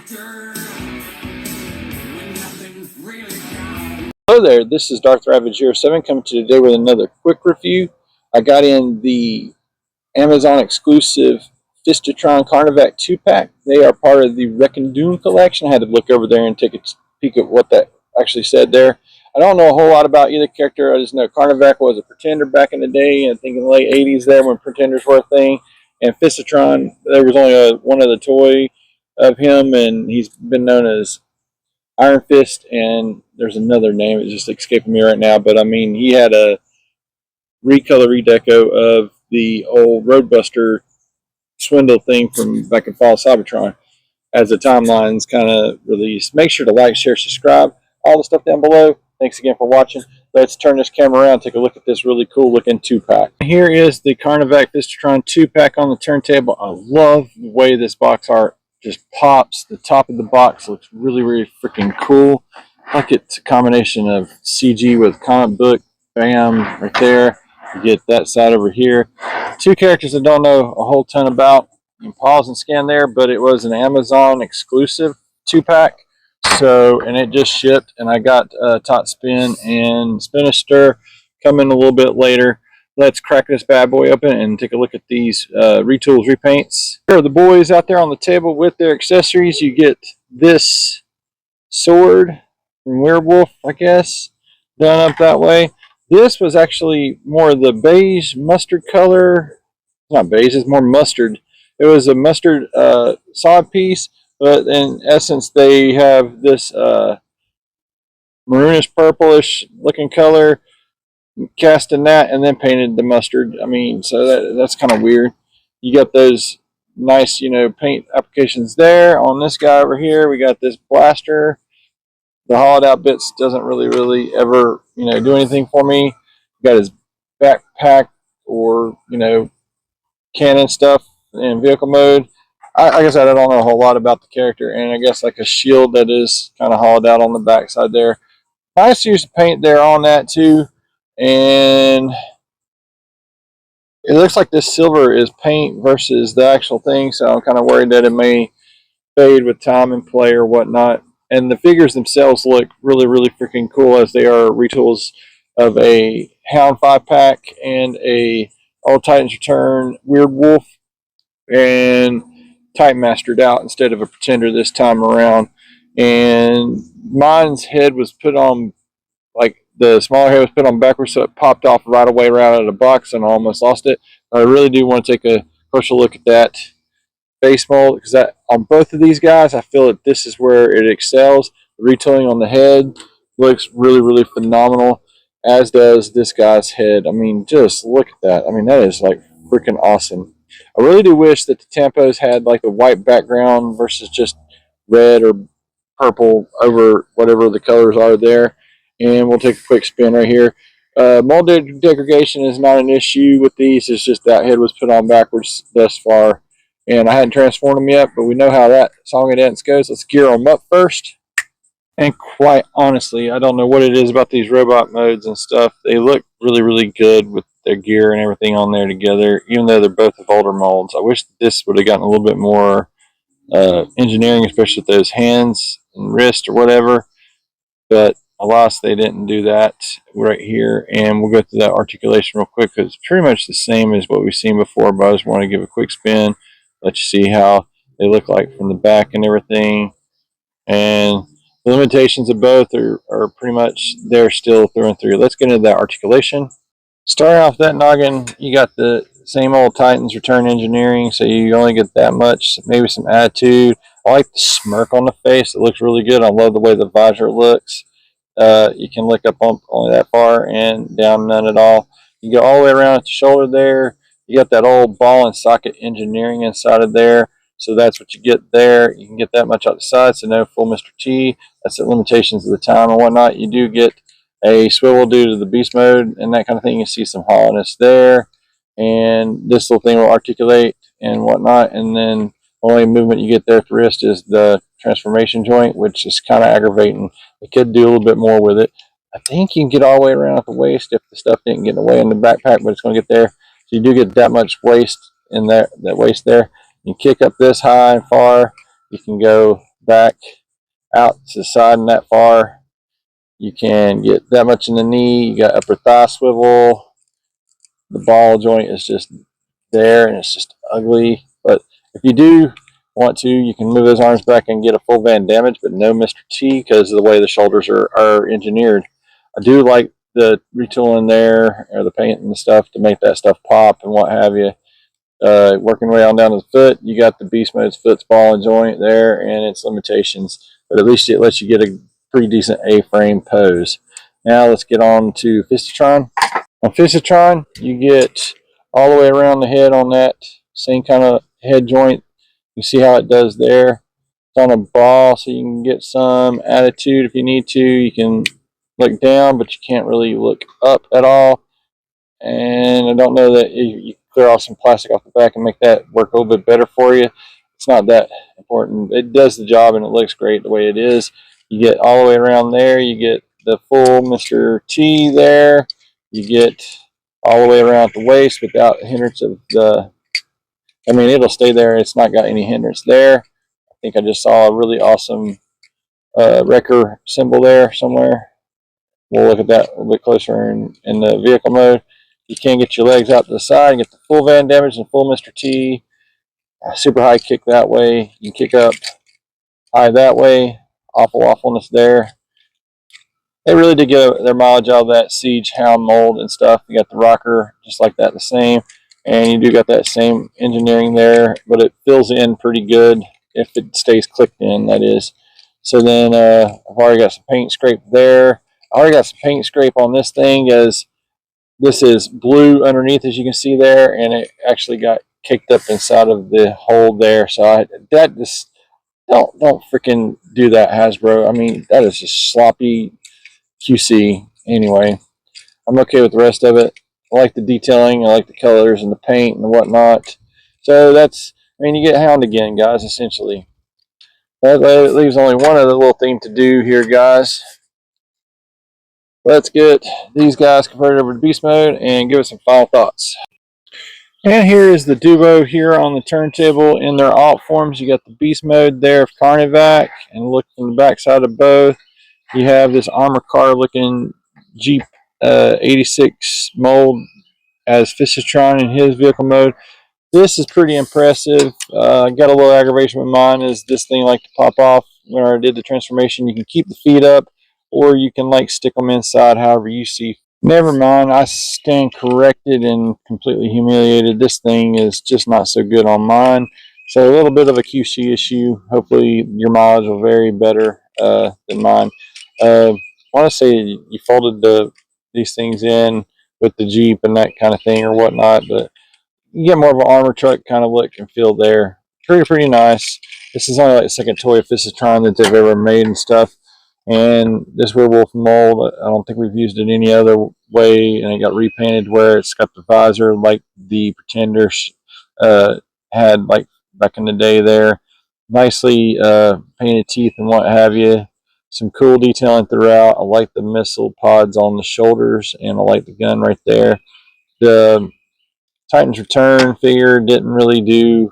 Hello there, this is Darth Ravage07 coming to you today with another quick review. I got in the Amazon exclusive Fisitron Carnivac 2-pack. They are part of the Reckondoon collection. I had to look over there and take a peek at what that actually said there. I don't know a whole lot about either character. I just know Carnivac was a pretender back in the day, I think in the late 80s there when pretenders were a thing. And Fisitron, there was only one other toy of him, and he's been known as Iron Fist, and there's another name, it's just escaping me right now, but I mean, he had a redeco of the old Roadbuster swindle thing from back in Fall of Cybertron as the timeline's kind of released. Make sure to like, share, subscribe, all the stuff down below. Thanks again for watching. Let's turn this camera around and take a look at this really cool looking 2-pack. Here is the Carnivac Fisitron 2-pack on the turntable. I love the way this box art just pops. The top of the box looks really, really freaking cool. Like it's a combination of CG with comic book. Bam, right there. You get that side over here. Two characters I don't know a whole ton about. You can pause and scan there, but it was an Amazon exclusive 2-pack. So, and it just shipped, and I got Tot Spin and Spinister coming a little bit later. Let's crack this bad boy open and take a look at these retools repaints. Here are the boys out there on the table with their accessories. You get this sword from Werewolf, I guess, done up that way. This was actually more the beige mustard color. Not beige, it's more mustard. It was a mustard side piece, but in essence they have this maroonish purplish looking color cast in that and then painted the mustard. I mean, so that's kind of weird. You got those nice, you know, paint applications there. On this guy over here, we got this blaster. The hollowed out bits doesn't really ever, you know, do anything for me. Got his backpack or, you know, cannon stuff in vehicle mode. Like I said, I don't know a whole lot about the character, and I guess like a shield that is kind of hollowed out on the backside there. Nice use of paint there on that too. And it looks like this silver is paint versus the actual thing, so I'm kind of worried that it may fade with time and play or whatnot. And the figures themselves look really freaking cool, as they are retools of a Hound 5-pack and a Old Titans Return Weird Wolf, and Titan Mastered out instead of a pretender this time around. And mine's head was put on, like the smaller head was put on backwards, so it popped off right away right out of the box, and I almost lost it. I really do want to take a closer look at that face mold, because that on both of these guys, I feel that this is where it excels. The retooling on the head looks really phenomenal, as does this guy's head. I mean, just look at that. I mean, that is like freaking awesome. I really do wish that the Tampos had like a white background versus just red or purple over whatever the colors are there. And we'll take a quick spin right here. Mold degradation is not an issue with these. It's just that head was put on backwards thus far, and I hadn't transformed them yet, but we know how that song and dance goes. Let's gear them up first. And quite honestly, I don't know what it is about these robot modes and stuff. They look really good with their gear and everything on there together, even though they're both of older molds. I wish this would have gotten a little bit more engineering, especially with those hands and wrist or whatever, but alas, they didn't do that right here. And we'll go through that articulation real quick, because it's pretty much the same as what we've seen before, but I just want to give a quick spin, let you see how they look like from the back and everything. And the limitations of both are pretty much there still through and through. Let's get into that articulation. Starting off that noggin, you got the same old Titans Return engineering, so you only get that much, maybe some attitude. I like the smirk on the face. It looks really good. I love the way the visor looks. You can look up only that far and down none at all. You go all the way around at the shoulder there. You got that old ball and socket engineering inside of there. So that's what you get there. You can get that much out the side, so no full Mr. T. That's the limitations of the time and whatnot. You do get a swivel due to the beast mode and that kind of thing. You see some hollowness there. And this little thing will articulate and whatnot. And then the only movement you get there at the wrist is the transformation joint, which is kind of aggravating. It could do a little bit more with it. I think you can get all the way around at the waist if the stuff didn't get in the way in the backpack, but it's going to get there. So you do get that much waist in that waist there. You kick up this high and far. You can go back out to the side and that far. You can get that much in the knee. You got upper thigh swivel. The ball joint is just there and it's just ugly. But if you do want to, you can move those arms back and get a full van damage, but no Mr. T because of the way the shoulders are engineered. I do like the retooling there, or the paint and stuff to make that stuff pop and what have you. Working way on down to the foot, you got the beast mode's foot's ball and joint there and its limitations, but at least it lets you get a pretty decent A-frame pose. Now let's get on to Fisitron. On Fisitron, you get all the way around the head on that same kind of head joint. You see how it does there. It's on a ball, so you can get some attitude if you need to. You can look down, but you can't really look up at all. And I don't know that you clear off some plastic off the back and make that work a little bit better for you. It's not that important. It does the job and it looks great the way it is. You get all the way around there. You get the full Mr. T there. You get all the way around the waist without hindrance of the, I mean, it'll stay there. It's not got any hindrance there. I think I just saw a really awesome wrecker symbol there somewhere. We'll look at that a little bit closer in the vehicle mode. You can get your legs out to the side and get the full van damage and full Mr. T. Super high kick that way. You can kick up high that way. Awfulness there. They really did get their mileage out of that Siege Hound mold and stuff. You got the rocker just like that, the same. And you do got that same engineering there, but it fills in pretty good if it stays clicked in, that is. So then I've already got some paint scrape there. I already got some paint scrape on this thing, as this is blue underneath, as you can see there, and it actually got kicked up inside of the hole there. So that just don't freaking do that, Hasbro. I mean, that is just sloppy QC. Anyway, I'm okay with the rest of it. I like the detailing, I like the colors and the paint and whatnot. So that's, I mean, you get Hound again, guys, essentially. That leaves only one other little thing to do here, guys. Let's get these guys converted over to beast mode and give us some final thoughts. And here is the Duo here on the turntable in their alt forms. You got the beast mode there of Carnivac, and look from the back side of both. You have this armor car looking Jeep 86 mold as Fisitron in his vehicle mode. This is pretty impressive. I got a little aggravation with mine, is this thing like to pop off when I did the transformation. You can keep the feet up, or you can like stick them inside, however you see. Never mind, I stand corrected and completely humiliated. This thing is just not so good on mine. So a little bit of a QC issue. Hopefully your mileage will vary better than mine. I want to say you folded these things in with the Jeep and that kind of thing or whatnot, but you get more of an armor truck kind of look and feel there. Pretty nice. This is only like the second toy of Fisitron that they've ever made and stuff. And this werewolf mold, I don't think we've used it any other way, and it got repainted where it's got the visor like the Pretender had like back in the day there. Nicely painted teeth and what have you. Some cool detailing throughout. I like the missile pods on the shoulders, and I like the gun right there. The Titan's Return figure didn't really do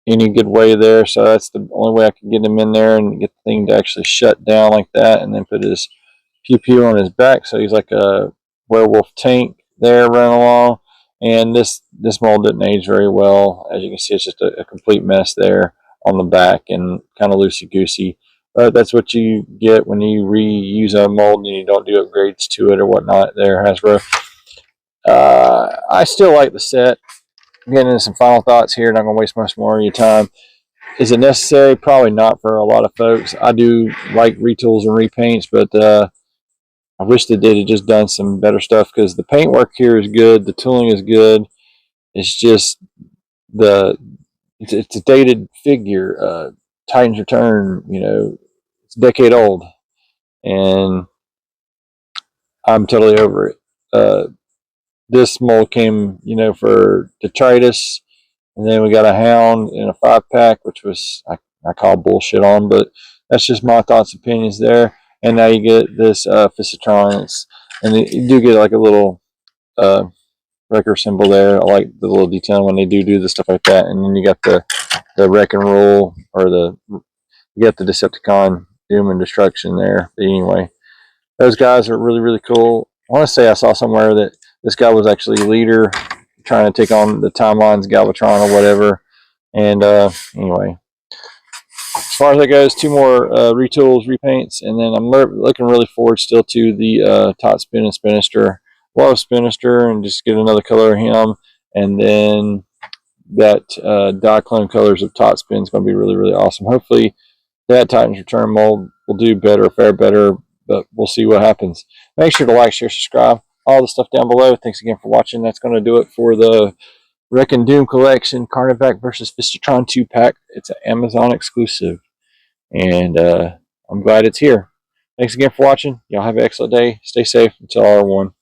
any good way there, so that's the only way I could get him in there and get the thing to actually shut down like that, and then put his pew pew on his back, so he's like a werewolf tank there running along. And this mold didn't age very well. As you can see, it's just a complete mess there on the back and kind of loosey goosey. But that's what you get when you reuse a mold and you don't do upgrades to it or whatnot there, Hasbro. I still like the set. I'm getting into some final thoughts here, not going to waste much more of your time. Is it necessary? Probably not for a lot of folks. I do like retools and repaints, but I wish they did have just done some better stuff, because the paintwork here is good, the tooling is good. It's just it's a dated figure. Titan's Return, it's a decade old, and I'm totally over it. This mold came, for detritus, and then we got a Hound in a 5-pack, which was I call bullshit on, but that's just my thoughts and opinions there. And now you get this Fisitron, and you do get like a little wrecker symbol there. I like the little detail when they do the stuff like that. And then you got the wreck and roll, or the you got the Decepticon Doom and Destruction there. But anyway, those guys are really, really cool. I want to say I saw somewhere that this guy was actually leader trying to take on the Timelines Galvatron or whatever. And anyway, as far as that goes, 2 more retools, repaints, and then I'm looking really forward still to the Tot Spin and Spinister. Love Spinister and just get another color of him. And then that Diaclone colors of Tot Spin is going to be really, really awesome. Hopefully that Titans Return mold will do better, fare better, but we'll see what happens. Make sure to like, share, subscribe, all the stuff down below. Thanks again for watching. That's going to do it for the Wreck and Doom collection, Carnivac versus Fisitron 2-pack. It's an Amazon exclusive, and I'm glad it's here. Thanks again for watching. Y'all have an excellent day. Stay safe until R1.